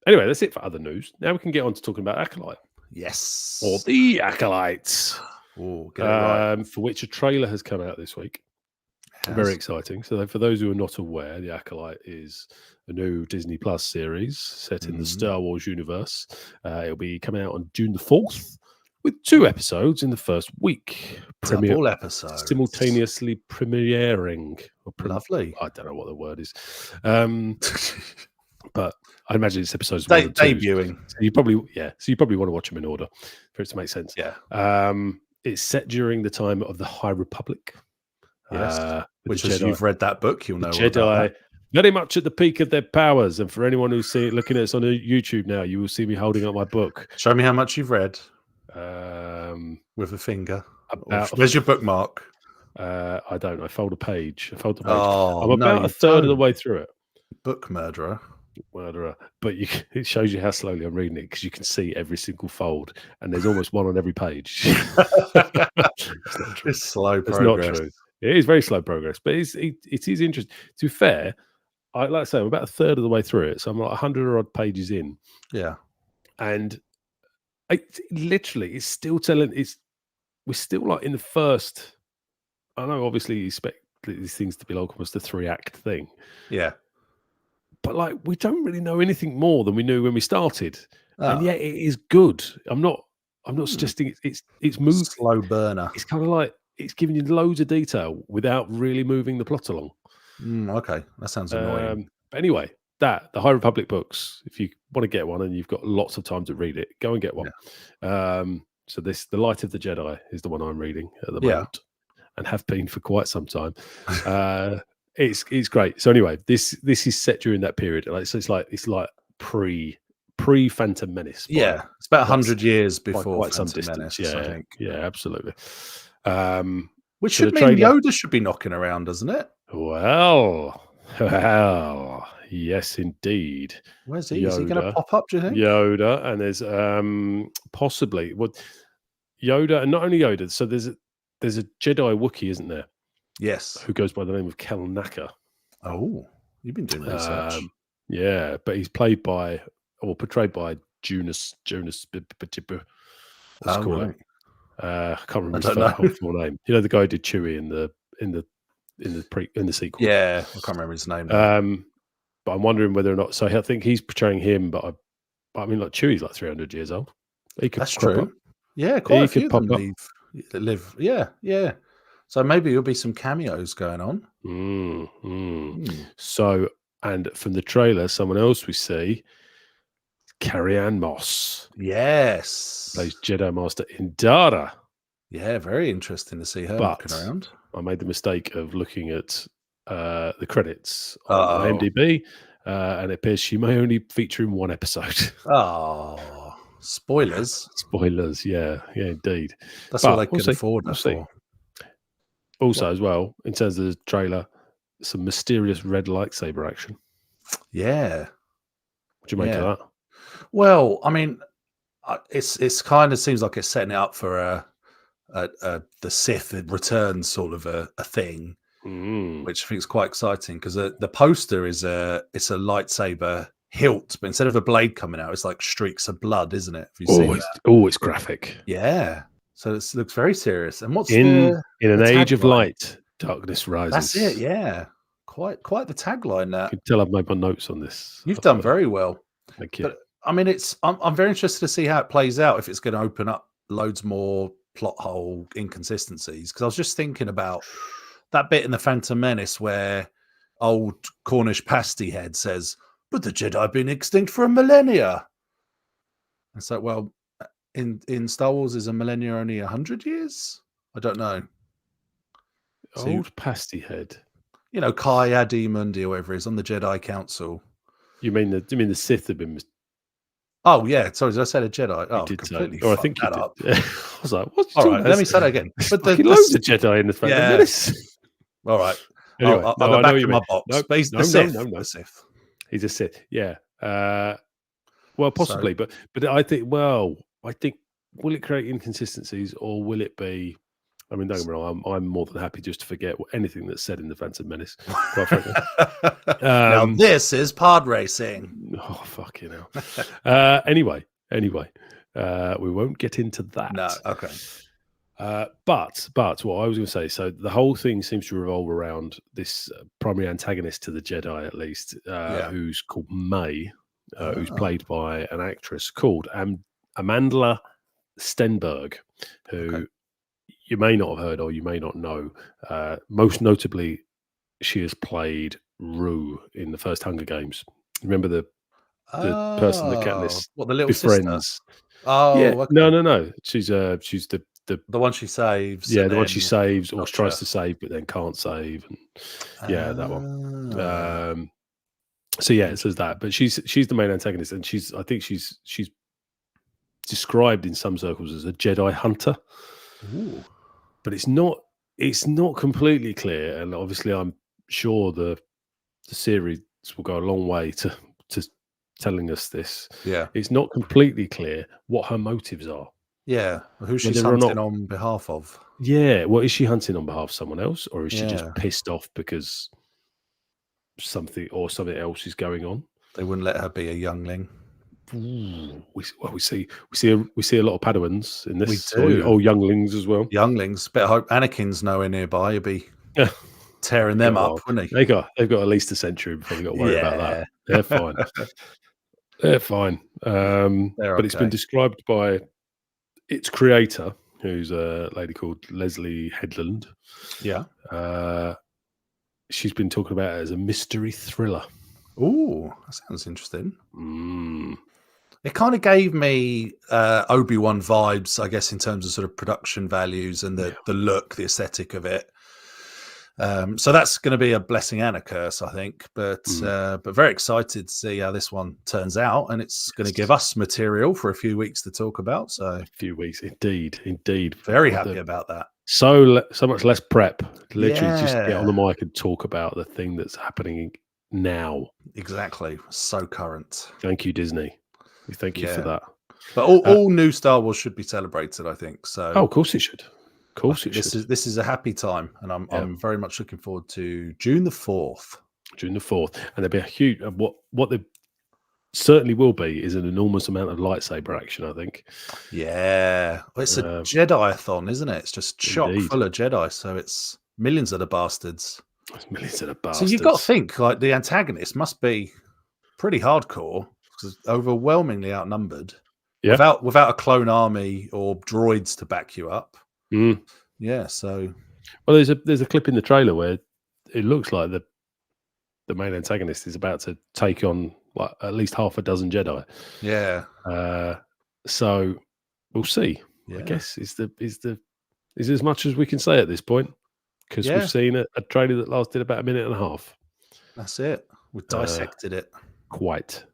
Anyway, that's it for other news. Now we can get on to talking about Acolyte. Yes. Or the Acolytes. Oh, get it right. For which a trailer has come out this week. Very exciting. So for those who are not aware, The Acolyte is a new Disney Plus series set in the Star Wars universe. It'll be coming out on June the 4th with 2 episodes in the first week. Double episodes. Simultaneously premiering. Lovely. I don't know what the word is. But I imagine it's episodes debuting. So you probably want to watch them in order for it to make sense. Yeah. It's set during the time of the High Republic. Yes. Which, as you've read that book, you'll know. Jedi very much at the peak of their powers. And for anyone who's looking at us on YouTube now, you will see me holding up my book. Show me how much you've read. With a finger. Where's your bookmark? I don't. I fold a page. I'm about a third of the way through it. Book murderer. But it shows you how slowly I'm reading it because you can see every single fold, and there's almost one on every page. It's slow progress. It's not true. It is very slow progress, but it is interesting. To be fair, like I say, I'm about a third of the way through it, so I'm like 100 odd pages in. Yeah, and it's still telling. We're still like in the first. I know, obviously, you expect these things to be like almost a 3-act thing. Yeah. But like, we don't really know anything more than we knew when we started, and yet it is good. I'm not suggesting it's moved slow burner. It's kind of like it's giving you loads of detail without really moving the plot along. Okay, that sounds annoying. But anyway, the High Republic books. If you want to get one and you've got lots of time to read it, go and get one. Yeah. So the Light of the Jedi is the one I'm reading at the moment, and have been for quite some time. It's great. So anyway, this is set during that period. It's like pre Phantom Menace. Yeah, it's about 100 years before quite Phantom some distance. Menace, I think. Yeah, absolutely. Which should mean Yoda should be knocking around, doesn't it? Well, yes, indeed. Where's he? Is he going to pop up, do you think? Yoda, and there's possibly Yoda, and not only Yoda. So there's a Jedi Wookie, isn't there? Yes. Who goes by the name of Kel Naka. Oh, you've been doing research. Yeah, but he's portrayed by Jonas. What's called it? I can't remember his full name. You know, the guy who did Chewie in the sequel. Yeah, I can't remember his name. But I'm wondering whether or not. So I think he's portraying him, but I mean, like Chewie's like 300 years old. That's true. Up. Yeah, quite a few of them live. Yeah. So maybe there'll be some cameos going on. So, and from the trailer, someone else we see, Carrie-Anne Moss. Yes. Plays Jedi Master in Dara. Yeah, very interesting to see her looking around. I made the mistake of looking at the credits on IMDb, and it appears she may only feature in one episode. Oh, spoilers. Spoilers, yeah, indeed. That's all they can afford that for. Also, as well, in terms of the trailer, some mysterious red lightsaber action. Yeah. What do you make of that? Well, I mean, it's kind of seems like it's setting it up for the Sith return sort of a thing, which I think is quite exciting because the poster is it's a lightsaber hilt, but instead of a blade coming out, it's like streaks of blood, isn't it? Have you seen that? It's graphic. Yeah. So it looks very serious. And what's in an age of light, darkness rises. That's it. Yeah, quite the tagline. That you can tell I've made my notes on this. You've done very well. Thank you. But I mean, I'm very interested to see how it plays out. If it's going to open up loads more plot hole inconsistencies, because I was just thinking about that bit in the Phantom Menace where old Cornish pasty head says, "But the Jedi have been extinct for a millennia." It's like, well. In Star Wars, is a millennia only 100 years? I don't know. Old pasty head. You know, Kai Adi Mundi or whatever is on the Jedi Council. You mean the Sith have been? Oh yeah, sorry, did I say the Jedi? Oh, completely. I think you did. I was like, what's all right? Let me say that again. But there's loads of Jedi in the Phantom Menace. All right. Anyway, I'll go back in my box. No, but he's the Sith. He's a Sith. Yeah. Well, possibly, but I think. Well, I think will it create inconsistencies or will it be? I mean, don't get me wrong, I'm more than happy just to forget anything that's said in the Phantom Menace, quite frankly. Now this is pod racing. Oh, fucking hell. Anyway, we won't get into that. No, okay. But what I was going to say, so the whole thing seems to revolve around this primary antagonist to the Jedi, at least, who's called May, who's played by an actress called Amandla Stenberg, who you may not have heard or you may not know. Most notably, she has played Rue in the first Hunger Games. Remember the person that Katniss the little befriends? sister? Oh, yeah. okay. No. She's the one she saves. Yeah, the one she saves or tries to save but then can't save. And that one. So yeah, it says that. But she's the main antagonist, and I think she's described in some circles as a Jedi hunter. Ooh. But it's not completely clear, and obviously I'm sure the series will go a long way to telling us this. Yeah. It's not completely clear what her motives are. Yeah. Who she's hunting on behalf of. Yeah. Well, is she hunting on behalf of someone else, or is she just pissed off because something else is going on? They wouldn't let her be a youngling. Ooh, we see a lot of Padawans in this. We do. Or younglings as well. Younglings. Better hope Anakin's nowhere nearby. He'd be tearing them up, wouldn't he? They've got at least a century before we got to worry about that. They're fine. They're fine. But it's been described by its creator, who's a lady called Leslie Headland. Yeah. She's been talking about it as a mystery thriller. Ooh, that sounds interesting. It kind of gave me Obi-Wan vibes, I guess, in terms of sort of production values and the look, the aesthetic of it. So that's going to be a blessing and a curse, I think. But very excited to see how this one turns out, and it's going to give us material for a few weeks to talk about. So a few weeks, indeed. Very happy about that. So much less prep. Literally, just get on the mic and talk about the thing that's happening now. Exactly. So current. Thank you, Disney. We thank you for that. But all new Star Wars should be celebrated, I think. So of course it should. Of course it should. This is a happy time, and I'm very much looking forward to June the 4th. June the 4th, and there'll be a huge what there certainly will be is an enormous amount of lightsaber action, I think. Yeah, well, it's a Jedi-a-thon, isn't it? It's just chock full of Jedi, so it's millions of the bastards. It's millions of the bastards. So you've got to think like the antagonist must be pretty hardcore because overwhelmingly outnumbered. Yeah. Without a clone army or droids to back you up. Yeah, so there's a clip in the trailer where it looks like the main antagonist is about to take on like at least half a dozen Jedi. Yeah. So we'll see. I guess is as much as we can say at this point, because we've seen a trailer that lasted about a minute and a half. That's it. We dissected it. Quite.